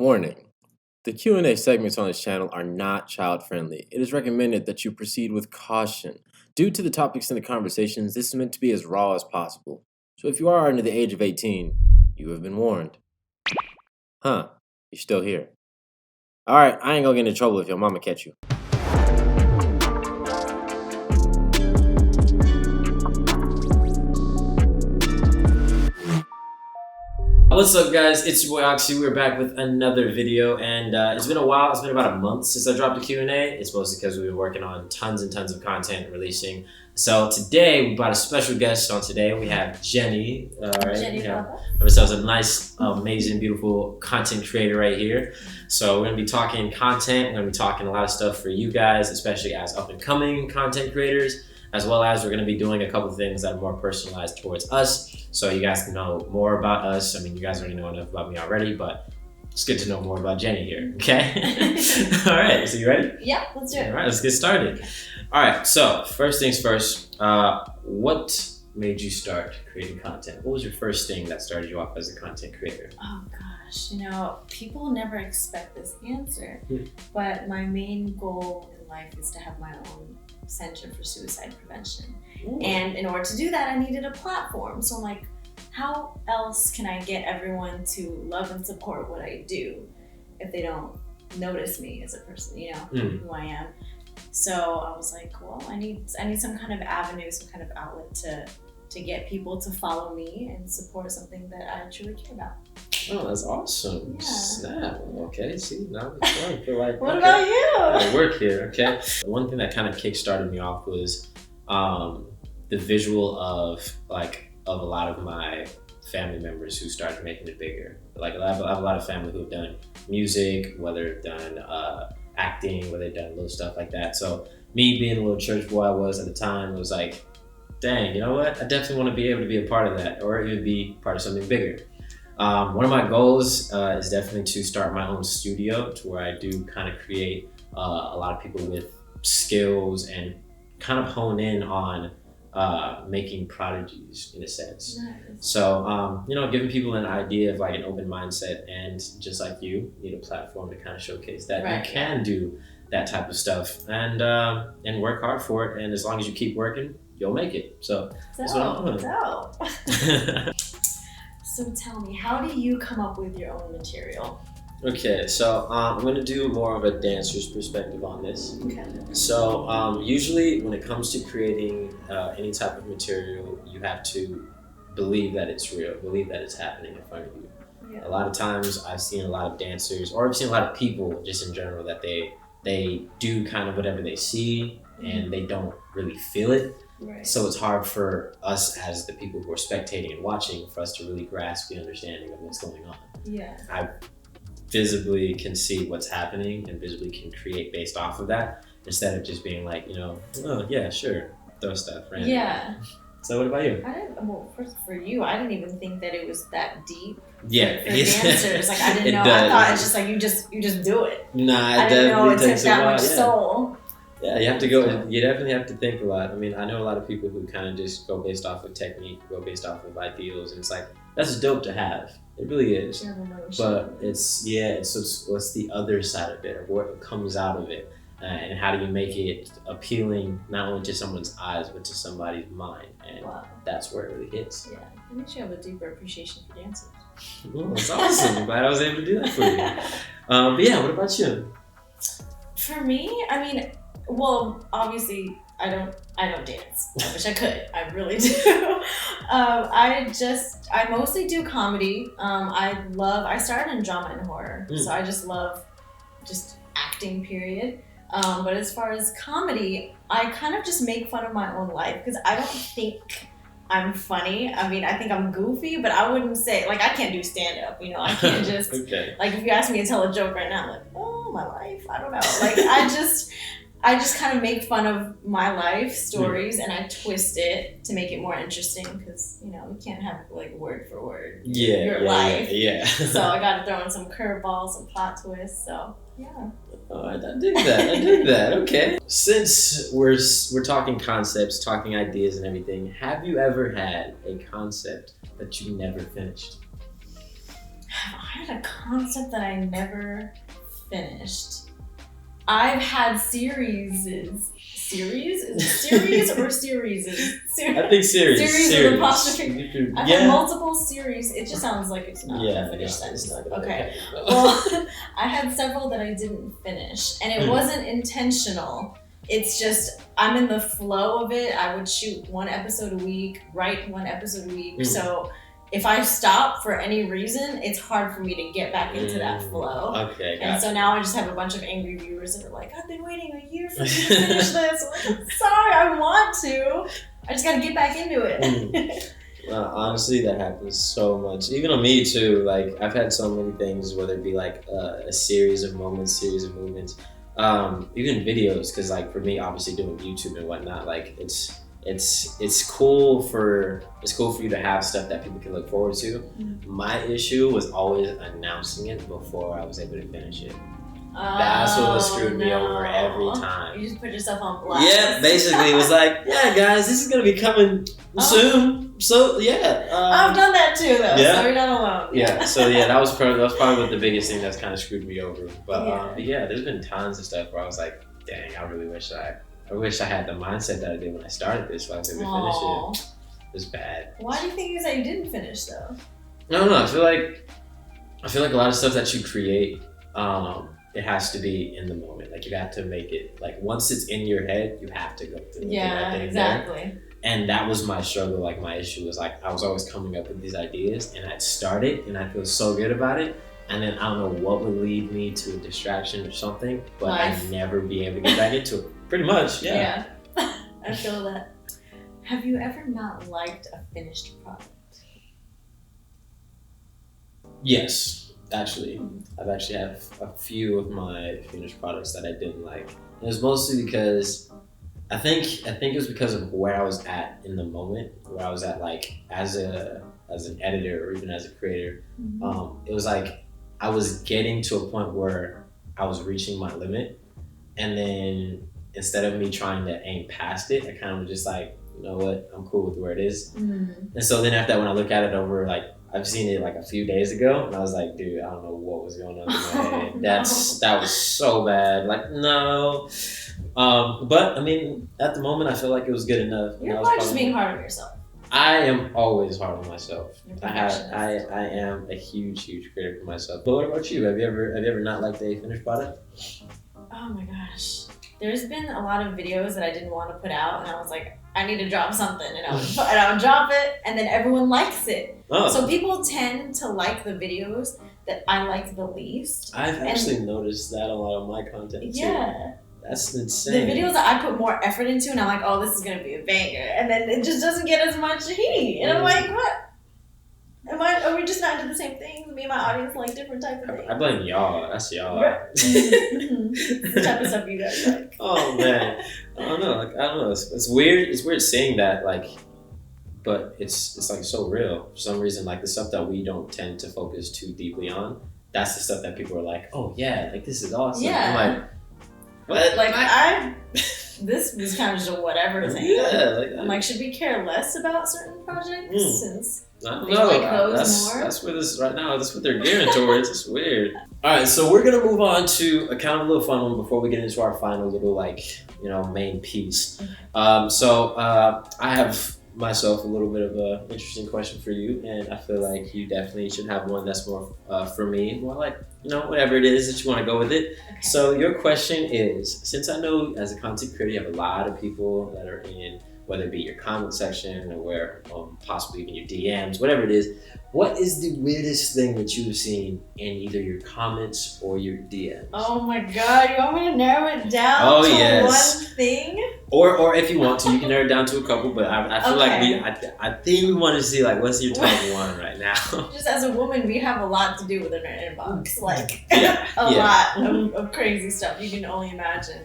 Warning: the Q&A segments on this channel are not child-friendly. It is recommended that you proceed with caution. Due to the topics in the conversations, this is meant to be as raw as possible. So if you are under the age of 18, you have been warned. Huh, you're still here. Alright, I ain't gonna get into trouble if your mama catch you. What's up, guys? It's your boy OXY. We're back with another video, and it's been a while. It's been about a month since I dropped a Q&A. It's mostly because we've been working on tons and tons of content releasing. So today we brought a special guest on. Today we have Jenny. Jenny, we have ourselves a nice, amazing, beautiful content creator right here. So we're gonna be talking content. We're gonna be talking a lot of stuff for you guys, especially as up and coming content creators, as well as we're gonna be doing a couple of things that are more personalized towards us, so you guys can know more about us. I mean, you guys already know enough about me already, but it's good to know more about Jenny here, okay? All right, so you ready? Yeah, let's do it. All right, let's get started. All right, so first things first, what made you start creating content? What was your first thing that started you off as a content creator? Oh gosh, people never expect this answer, but my main goal in life is to have my own Center for Suicide Prevention. Ooh. And in order to do that, I needed a platform. So I'm like, how else can I get everyone to love and support what I do if they don't notice me as a person, who I am? So I was like, well, I need some kind of avenue, some kind of outlet to get people to follow me and support something that I truly care about. Oh, that's awesome. Yeah. Snap. Okay, see, now it's fun. I feel like, what about you? I work here, okay? One thing that kind of kick-started me off was the visual of a lot of my family members who started making it bigger. Like I have a lot of family who have done music, whether they've done acting, whether they've done little stuff like that. So me being the little church boy I was at the time, it was like, dang, you know what? I definitely want to be able to be a part of that, or even be part of something bigger. One of my goals is definitely to start my own studio, to where I do kind of create a lot of people with skills and kind of hone in on making prodigies in a sense. Nice. So, giving people an idea of like an open mindset, and just like you need a platform to kind of showcase that you can do that type of stuff, and work hard for it. And as long as you keep working, you'll make it. So that's what I'm doing. So tell me, how do you come up with your own material? Okay, so I'm going to do more of a dancer's perspective on this. Okay. So usually when it comes to creating any type of material, you have to believe that it's real, believe that it's happening in front of you. Yeah. A lot of times I've seen a lot of dancers, or I've seen a lot of people just in general, that they do kind of whatever they see and they don't really feel it. Right. So it's hard for us as the people who are spectating and watching for us to really grasp the understanding of what's going on. Yeah. I visibly can see what's happening and visibly can create based off of that, instead of just being like, oh yeah, sure, throw stuff random. Yeah. So what about you? First for you, I didn't even think that it was that deep. Yeah. For dancers, like I didn't know. I thought it's just like you just do it. Nah, I didn't know it took that much soul. Yeah, you have to go. You definitely have to think a lot. I mean, I know a lot of people who kind of just go based off of technique, go based off of ideals, and it's like, that's dope to have. It really is. But it's what's the other side of it, or what comes out of it, and how do you make it appealing not only to someone's eyes but to somebody's mind, and that's where it really hits. Yeah, it makes you have a deeper appreciation for dancers. Well, that's awesome. I'm glad I was able to do that for you. But yeah, what about you? For me, I mean, well, obviously, I don't dance. I wish I could. I really do. I mostly do comedy. I started in drama and horror, so I just love acting, period. But as far as comedy, I kind of just make fun of my own life, because I don't think I'm funny. I mean, I think I'm goofy, but I wouldn't say, like, I can't do stand-up, I can't just, like, if you ask me to tell a joke right now, I'm like, oh, my life, I don't know. Like, I just kind of make fun of my life stories, and I twist it to make it more interesting, because, you can't have, like, word for word your life. Yeah. So I got to throw in some curveballs, some plot twists, so, yeah. All right, I dig that. Okay. Since we're talking concepts, talking ideas and everything, have you ever had a concept that you never finished? I had a concept that I never finished. I've had series? Is it series or series? I think series. Series with apostrophe. I've had multiple series. It just sounds like it's not a finished sentence. Okay. Well, I had several that I didn't finish, and it wasn't intentional. It's just I'm in the flow of it. I would shoot 1 episode a week, write 1 episode a week. So if I stop for any reason, it's hard for me to get back into that flow. Okay, gotcha. And so now I just have a bunch of angry viewers that are like, I've been waiting a year for you to finish this. I'm like, sorry, I want to. I just gotta get back into it. Well, honestly, that happens so much. Even on me too. Like I've had so many things, whether it be like a series of moments, series of movements, even videos. Because like for me, obviously doing YouTube and whatnot, like it's cool for you to have stuff that people can look forward to. My issue was always announcing it before I was able to finish it. That's what screwed me over every time. You just put yourself on blast. Yeah, basically it was like, yeah guys, this is gonna be coming soon. So yeah. I've done that too though, so you're not alone. Yeah, so yeah, that was probably the biggest thing that's kind of screwed me over. But yeah, there's been tons of stuff where I was like, dang, I really wish I had the mindset that I did when I started this, so I was able to finish it. It was bad. Why do you think it is that you didn't finish though? I don't know. I feel like a lot of stuff that you create, it has to be in the moment. Like you have to make it. Like once it's in your head, you have to go through. Yeah, exactly. There. And that was my struggle. Like my issue was like I was always coming up with these ideas, and I'd start it, and I feel so good about it. And then I don't know what would lead me to a distraction or something, but I'd never be able to get back into it. Pretty much, yeah. Yeah, I feel that. Have you ever not liked a finished product? Yes, actually. I've actually had a few of my finished products that I didn't like. And it was mostly because I think it was because of where I was at in the moment, where I was at like as an editor or even as a creator. It was like I was getting to a point where I was reaching my limit, and then instead of me trying to aim past it, I kind of was just like, you know what, I'm cool with where it is. And so then after that, when I look at it over, like I've seen it like a few days ago, and I was like, dude, I don't know what was going on in my head. That was so bad. Like, no. But I mean, at the moment, I feel like it was good enough. You're probably just being hard on yourself. I am always hard on myself. I am a huge critic of myself. But what about you? Have you ever not liked a finished product? Oh my gosh. There's been a lot of videos that I didn't want to put out, and I was like, I need to drop something, and I would drop it, and then everyone likes it. Oh. So people tend to like the videos that I like the least. I've actually noticed that a lot of my content too. Yeah. That's insane. The videos that I put more effort into, and I'm like, oh, this is gonna be a banger, and then it just doesn't get as much heat, and I'm like, what? Are we just not into the same things? Me and my audience like different type of things. I blame y'all. That's y'all. The type of stuff you guys like. Oh man, I don't know. Like I don't know. It's weird. It's weird saying that. Like, but it's like so real for some reason. Like the stuff that we don't tend to focus too deeply on. That's the stuff that people are like, oh yeah, like this is awesome. Yeah. I'm like, what? Like this was kind of just a whatever thing. Yeah. I'm like, should we care less about certain projects since? I don't know. That's where this right now. That's what they're gearing towards. It's weird. All right, so we're gonna move on to a kind of a little fun one before we get into our final little main piece. So I have myself a little bit of an interesting question for you, and I feel like you definitely should have one that's more for me, more like whatever it is that you want to go with it. Okay. So your question is, since I know as a content creator you have a lot of people that are in, whether it be your comment section or where possibly even your DMs, whatever it is, what is the weirdest thing that you've seen in either your comments or your DMs? Oh my god, you want me to narrow it down to one thing? Or if you want to, you can narrow it down to a couple, but I feel like I think we want to see what's your top one right now. Just as a woman, we have a lot to do with our inbox, a lot of crazy stuff you can only imagine.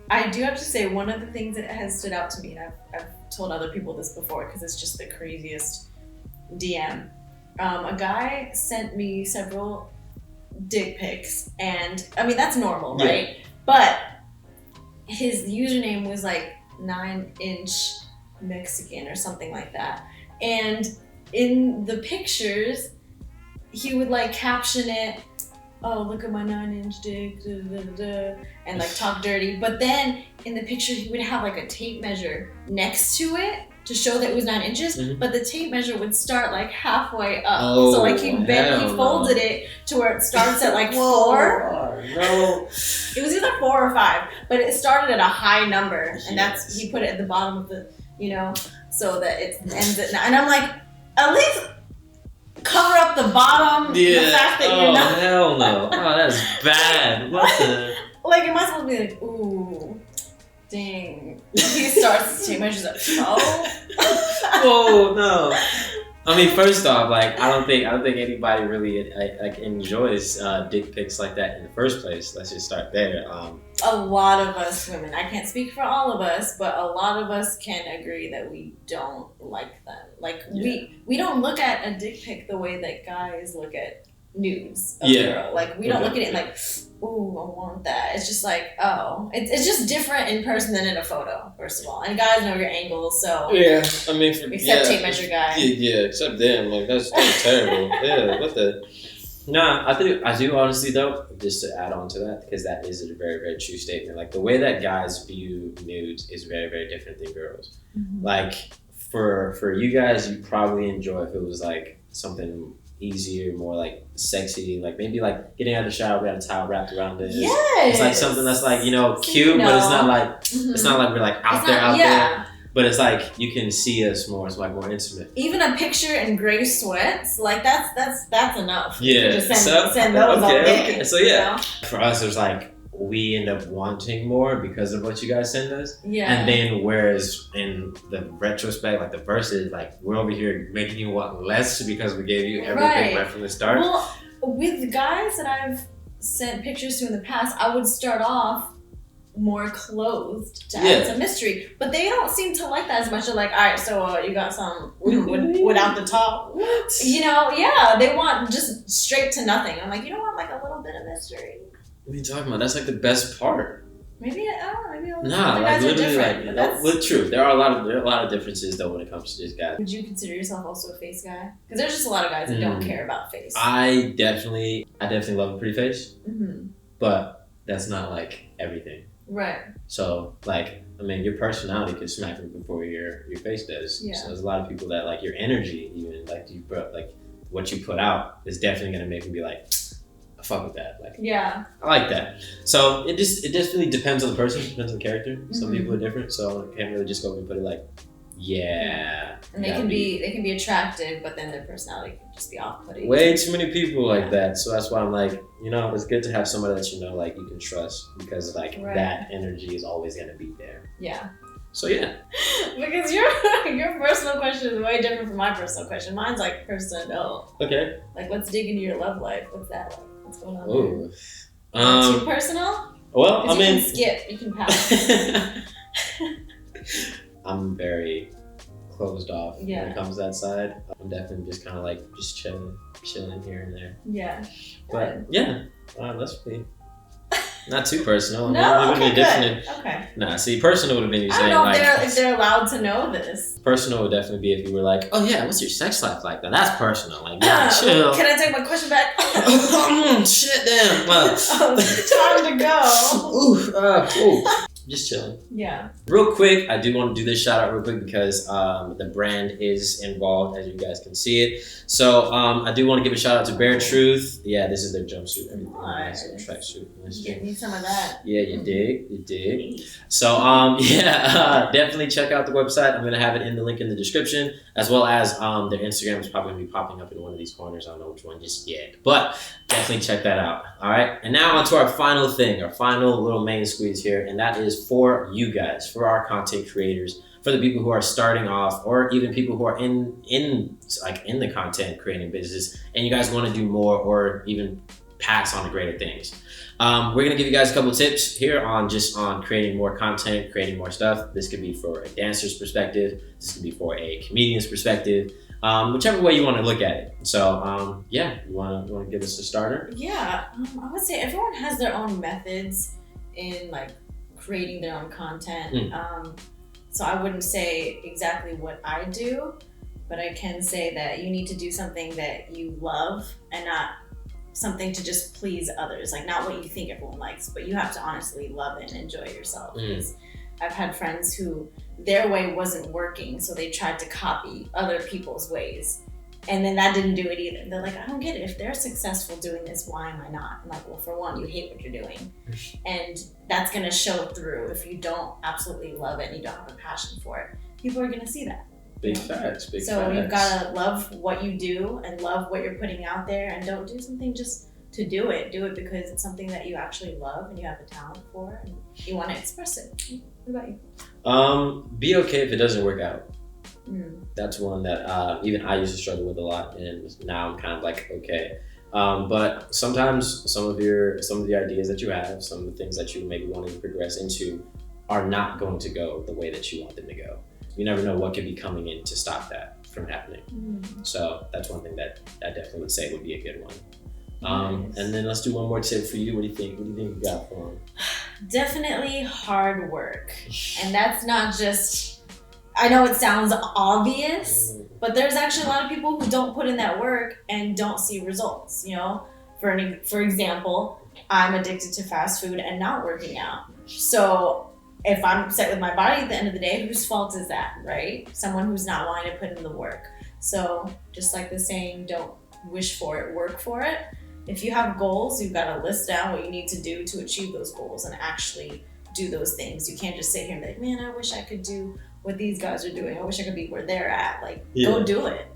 I do have to say, one of the things that has stood out to me, and I've told other people this before because it's just the craziest DM. A guy sent me several dick pics, and I mean, that's normal, right? But his username was like 9-inch Mexican or something like that. And in the pictures, he would like caption it, oh, look at my 9-inch dick, da, da, da, da, and like talk dirty. But then in the picture, he would have like a tape measure next to it to show that it was 9 inches, but the tape measure would start like halfway up. Oh, so like he folded it to where it starts at like 4. No. It was either 4 or 5, but it started at a high number, and that's he put it at the bottom of the, you know, so that it ends at 9. And I'm like, at least cover up the bottom. Yeah. The fact that you're not. Hell no. Oh, that's bad. What the? Like, am I supposed to be like, ooh, dang? He starts to take measures up. Oh. Whoa, no. I mean, first off, like, I don't think anybody really like enjoys dick pics like that in the first place. Let's just start there. A lot of us women, I can't speak for all of us, but a lot of us can agree that we don't like them. Like, we don't look at a dick pic the way that guys look at nudes of a girl. Like, we don't look at it like, ooh, I want that. It's just like, oh, it's just different in person than in a photo, first of all. And guys know your angles, so yeah, I mean, except tape measure guy. Yeah, except them. Like that's terrible. Yeah, what the? Nah, I do honestly though. Just to add on to that, because that is a very, very true statement. Like the way that guys view nudes is very, very different than girls. Mm-hmm. Like for you guys, you probably enjoy if it was like something easier, more like sexy, like maybe like getting out of the shower, we had a towel wrapped around it. Yes. It's like something that's like, you know, cute, but it's not like it's not like we're like out there. But it's like you can see us more. It's like more intimate. Even a picture in gray sweats, like that's enough. Yeah. Just send those all day. Okay. So yeah, you know? For us, it's like we end up wanting more because of what you guys send us. Yeah. And then whereas in the retrospect, like the verses, like we're over here making you want less because we gave you everything right from the start. Well, with the guys that I've sent pictures to in the past, I would start off more clothed to add some mystery, but they don't seem to like that as much. They're like, all right, so you got some without the top. What? You know, yeah, they want just straight to nothing. I'm like, you don't want like a little bit of mystery. What are you talking about? That's like the best part. Maybe nah, like literally, like true. There are a lot of differences though when it comes to this guy. Would you consider yourself also a face guy? Because there's just a lot of guys that don't care about face. I definitely love a pretty face, but that's not like everything. Right. So like, I mean, your personality could smack me before your face does. Yeah. So there's a lot of people that like your energy, even like what you put out is definitely gonna make me be like, I fuck with that. Like, yeah, I like that. So it just really depends on the person. It depends on the character. Some people are different, so I can't really just go and put it like, yeah. And they can be attractive, but then their personality can just be off-putting. Way too many people like that. So that's why I'm like, you know, it's good to have somebody that you know, like you can trust, because like that energy is always gonna be there. Yeah. So yeah. Because your personal question is way different from my personal question. Mine's like personal. Okay. Like, let's dig into your love life. What's that like? What's going on there? Too personal? Well, I mean, you can skip. You can pass. I'm very closed off when it comes to that side. I'm definitely just kind of like just chilling here and there. Yeah. But yeah, that's me. Not too personal. No, okay, good. Okay. Nah, see, personal would have been you saying I don't know if they're allowed to know this. Personal would definitely be if you were like, oh yeah, what's your sex life like? Now that's personal. Like, yeah, chill. Can I take my question back? Shit, damn. Well, time to go. Ooh. Just chilling. Yeah. Real quick, I do want to do this shout out real quick because the brand is involved, as you guys can see it. So I do want to give a shout out to Bare Truth. Yeah, this is their jumpsuit. Everything nice. Tracksuit. You need some of that. Yeah, you dig. So definitely check out the website. I'm gonna have it in the link in the description, as well as their Instagram is probably gonna be popping up in one of these corners. I don't know which one just yet, but definitely check that out. All right. And now on to our final thing, our final little main squeeze here, and that is for you guys, for our content creators, for the people who are starting off, or even people who are in the content creating business, and you guys want to do more or even pass on to greater things. We're gonna give you guys a couple tips here on creating more content, creating more stuff. This could be for a dancer's perspective. This could be for a comedian's perspective. Whichever way you want to look at it. So you want to give us a starter? Yeah, I would say everyone has their own methods in like creating their own content. So I wouldn't say exactly what I do, but I can say that you need to do something that you love and not something to just please others. Like not what you think everyone likes, but you have to honestly love it and enjoy yourself. Because I've had friends who their way wasn't working, so they tried to copy other people's ways. And then that didn't do it either. They're like, I don't get it. If they're successful doing this, why am I not? I'm like, well, for one, you hate what you're doing. And that's going to show through if you don't absolutely love it and you don't have a passion for it. People are going to see that. Big facts, big facts. So you've got to love what you do and love what you're putting out there, and don't do something just to do it. Do it because it's something that you actually love and you have a talent for and you want to express it. What about you? Be okay if it doesn't work out. That's one that even I used to struggle with a lot, and now I'm kind of like, okay. But sometimes some of the ideas that you have, some of the things that you maybe want to progress into are not going to go the way that you want them to go. You never know what could be coming in to stop that from happening. So that's one thing that I definitely would say would be a good one. Nice. And then let's do one more tip for you. What do you think? What do you think you got for them? Definitely hard work. And that's not just, I know it sounds obvious, but there's actually a lot of people who don't put in that work and don't see results. You know, for example, I'm addicted to fast food and not working out. So if I'm upset with my body at the end of the day, whose fault is that, right? Someone who's not wanting to put in the work. So just like the saying, don't wish for it, work for it. If you have goals, you've got to list down what you need to do to achieve those goals and actually do those things. You can't just sit here and be like, man, I wish I could do what these guys are doing. I wish I could be where they're at. Like, go do it.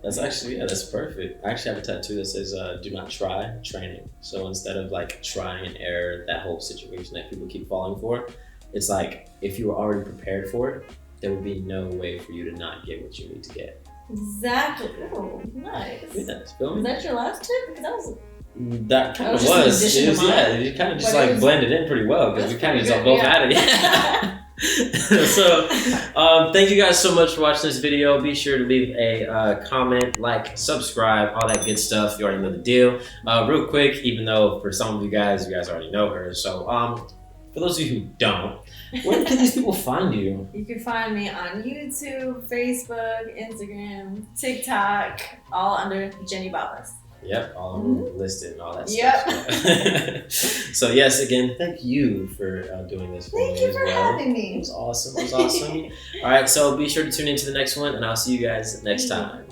That's actually, that's perfect. I actually have a tattoo that says, do not try, training. So instead of like trying and error, that whole situation that people keep falling for, it's like, if you were already prepared for it, there would be no way for you to not get what you need to get. Exactly. Oh, nice. Is that your last tip? Because that kind of was. You kind of just like blended in pretty well because we kind of just both had it. So thank you guys so much for watching this video. Be sure to leave a comment, like, subscribe, all that good stuff. You already know the deal. Real quick, even though for some of you guys already know her, so for those of you who don't, where can these people find you? You can find me on YouTube, Facebook, Instagram, TikTok, all under Jenny Babas. Yep, all listed and all that stuff. So yes, again, thank you for doing this for me. Thank you for having me. It was awesome. It was awesome. All right, so be sure to tune into the next one, and I'll see you guys next time.